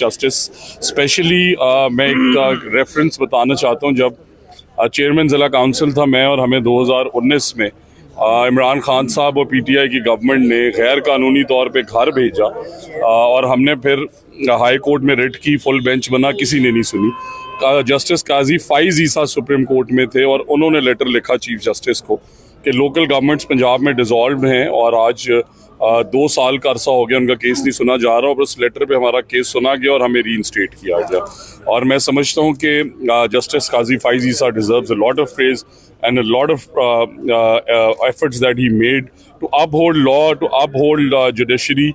Justice specially मैं एक reference बताना चाहता हूँ। जब चेयरमैन ज़िला काउंसिल था मैं, और हमें 2019 में इमरान खान साहब और पीटीआई की गवर्नमेंट ने गैर कानूनी तौर पे घर भेजा, और हमने फिर हाई कोर्ट में रिट की, फुल बेंच बना, किसी ने नहीं सुनी। जस्टिस काजी फाइज ईसा सुप्रीम कोर्ट में थे, और उन्होंने लेटर लिखा चीफ जस्टिस को कि लोकल गवर्नमेंट्स पंजाब में डिसॉल्व हैं, और आज 2 साल का अरसा हो गया उनका केस नहीं सुना जा रहा, और उस लेटर पे हमारा केस सुना गया और हमें रीइंस्टेट किया गया। और मैं समझता हूँ कि justice Qazi Faez Isa deserves a lot of praise and a lot of efforts that he made to uphold law, to uphold judiciary,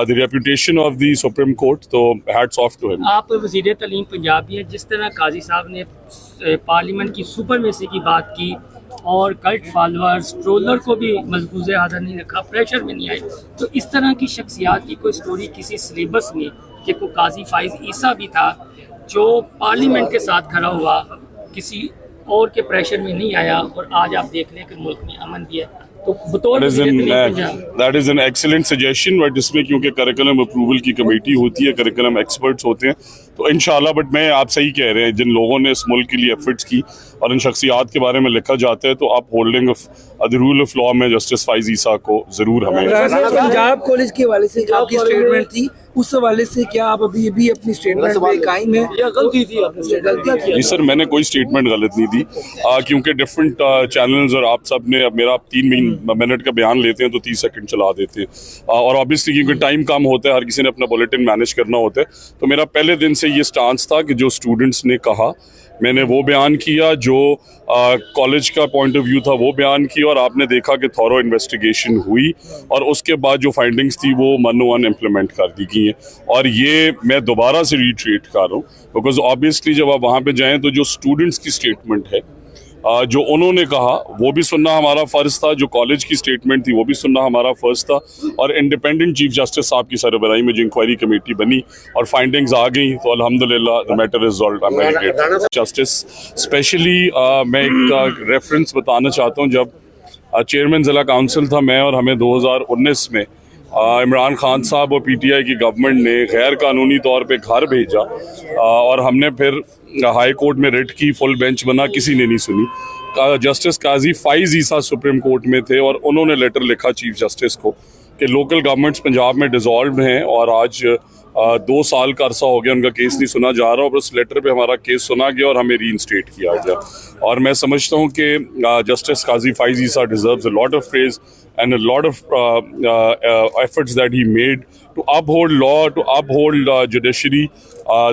the reputation of the Supreme Court. So hats off to him. आप वज़ीर तालीम पंजाबी हैं, जिस तरह काजी साहब ने parliament की supremacy की बात की और कल्ट फॉलोअर्स ट्रोलर को भी मजबूज़े हाज़िर नहीं रखा, प्रेशर में नहीं आए, तो इस तरह की शख्सियात की कोई स्टोरी किसी सिलेबस में कि कोई काजी फाइज ईसा भी था जो पार्लियामेंट के साथ खड़ा हुआ, किसी और के प्रेशर में नहीं आया, और आज आप देख रहे हैं कि मुल्क में अमन भी है। तो that is an excellent suggestion, but इसमें क्योंकि करिकुलम अप्रूवल की कमेटी होती है, करिकुलम एक्सपर्ट्स होते हैं, तो इंशाल्लाह, बट मैं आप सही कह रहे हैं, जिन लोगों ने इस मुल्क के लिए एफर्ट्स की और इन शख्सियात के बारे में लिखा जाता है, तो आप holding of the rule of law में जस्टिस फाइज ईसा को ज़रूर हमें पंजाब कॉलेज के हवाले से जो आपकी स्टेटमेंट थी, उस हवाले से क्या आप अभी भी अपनी स्टेटमेंट पे कायम है या गलती थी आपने? गलती थी? जी सर, मैंने कोई स्टेटमेंट गलत नहीं दी, क्योंकि डिफरेंट चैनल्स और आप सब ने, अब मेरा 3 मिनट का बयान लेते हैं तो 30 सेकंड चला देते हैं, और ऑब्वियसली क्योंकि टाइम कम होता है, हर किसी ने अपना बुलेटिन मैनेज करना होता है, तो मेरा पहले दिन से ये स्टांस था कि जो स्टूडेंट्स ने कहा मैंने वो बयान किया, जो कॉलेज का पॉइंट ऑफ व्यू था वो बयान किया, और आपने देखा कि थॉरो इन्वेस्टिगेशन हुई, और उसके बाद जो फाइंडिंग्स थी वो 101 इम्प्लीमेंट कर दी गई हैं। और ये मैं दोबारा से रिट्रीट कर रहा हूँ, बिकॉज ऑब्वियसली जब आप वहाँ पे जाएं तो जो स्टूडेंट्स की स्टेटमेंट है, जो उन्होंने कहा वो भी सुनना हमारा फ़र्ज़ था, जो कॉलेज की स्टेटमेंट थी वो भी सुनना हमारा फ़र्ज़ था, और इंडिपेंडेंट चीफ जस्टिस साहब की सरबराही में जो इंक्वायरी कमेटी बनी और फाइंडिंग्स आ गई, तो अल्हम्दुलिल्लाह the matter is solved. I am very grateful. Justice specially मैं एक रेफरेंस बताना चाहता हूँ। जब चेयरमैन ज़िला काउंसिल था मैं, और हमें 2019 में इमरान खान साहब और पीटीआई की गवर्नमेंट ने गैर कानूनी तौर पे घर भेजा, और हमने फिर हाई कोर्ट में रिट की, फुल बेंच बना, किसी ने नहीं सुनी। जस्टिस काजी फाइज ईसा सुप्रीम कोर्ट में थे, और उन्होंने लेटर लिखा चीफ जस्टिस को कि लोकल गवर्नमेंट्स पंजाब में डिसॉल्व हैं, और आज 2 साल का अरसा हो गया उनका केस नहीं सुना जा रहा, और उस लेटर पे हमारा केस सुना गया और हमें रीइंस्टेट किया गया। और मैं समझता हूँ कि justice Qazi Faez Isa deserves a lot of praise and a lot of efforts that he made to uphold law, to uphold judiciary,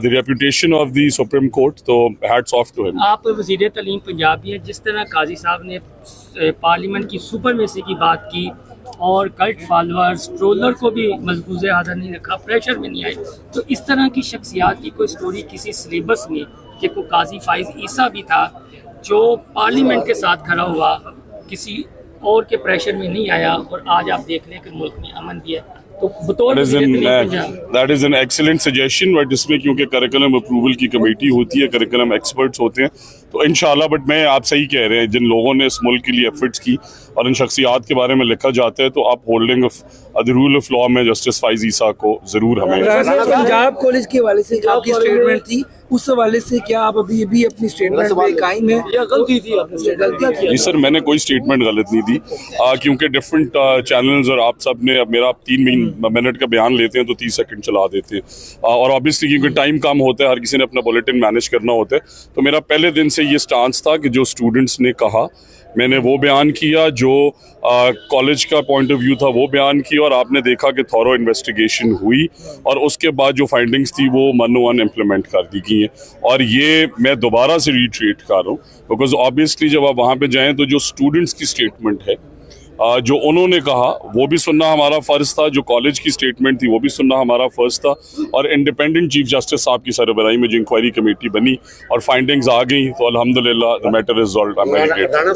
the reputation of the Supreme Court. So hats off to him. आप वज़ीर तालीम पंजाबी हैं, जिस तरह काजी साहब ने parliament की supremacy की बात की और कल्ट फॉलोअर्स ट्रोलर को भी मजबूज़े हाज़िर नहीं रखा, प्रेशर में नहीं आए, तो इस तरह की शख्सियात की कोई स्टोरी किसी सिलेबस में कि कोई काजी फाइज ईसा भी था जो पार्लियामेंट के साथ खड़ा हुआ, किसी और के प्रेशर में नहीं आया, और आज आप देख रहे हैं कि मुल्क में अमन भी है। तो that is an excellent suggestion, but इसमें क्योंकि करिकुलम अप्रूवल की कमेटी होती है, करिकुलम एक्सपर्ट्स होते हैं, तो इंशाल्लाह, बट मैं आप सही कह रहे हैं, जिन लोगों ने इस मुल्क के लिए एफर्ट्स की और इन शख्सियात के बारे में लिखा जाता है, तो आप holding of the rule of law में जस्टिस फाइज ईसा को ज़रूर हमें पंजाब कॉलेज के हवाले से जो आपकी स्टेटमेंट थी, उस हवाले से क्या आप अभी भी अपनी स्टेटमेंट पे कायम है या गलती थी? आपने? गलती थी? जी सर, मैंने कोई स्टेटमेंट गलत नहीं दी, क्योंकि डिफरेंट चैनल्स और आप सब ने, अब मेरा 3 मिनट का बयान लेते हैं तो 30 सेकंड चला देते हैं, और ऑब्वियसली क्योंकि टाइम कम होता है, हर किसी ने अपना बुलेटिन मैनेज करना होता है, तो मेरा पहले दिन से ये स्टांस था कि जो स्टूडेंट्स ने कहा मैंने वो बयान किया, जो कॉलेज का पॉइंट ऑफ व्यू था वो बयान किया, और आपने देखा कि थॉरो इन्वेस्टिगेशन हुई, और उसके बाद जो फाइंडिंग्स थी वो 101 इम्प्लीमेंट कर दी गई हैं। और ये मैं दोबारा से रिट्रीट कर रहा हूँ, बिकॉज ऑब्वियसली जब आप वहाँ पे जाएं तो जो स्टूडेंट्स की स्टेटमेंट है, जो उन्होंने कहा वो भी सुनना हमारा फ़र्ज़ था, जो कॉलेज की स्टेटमेंट थी वो भी सुनना हमारा फ़र्ज़ था, और इंडिपेंडेंट चीफ जस्टिस साहब की सरबराही में जो इंक्वायरी कमेटी बनी और फाइंडिंग्स आ गई, तो अल्हम्दुलिल्लाह the matter is solved. I am very grateful.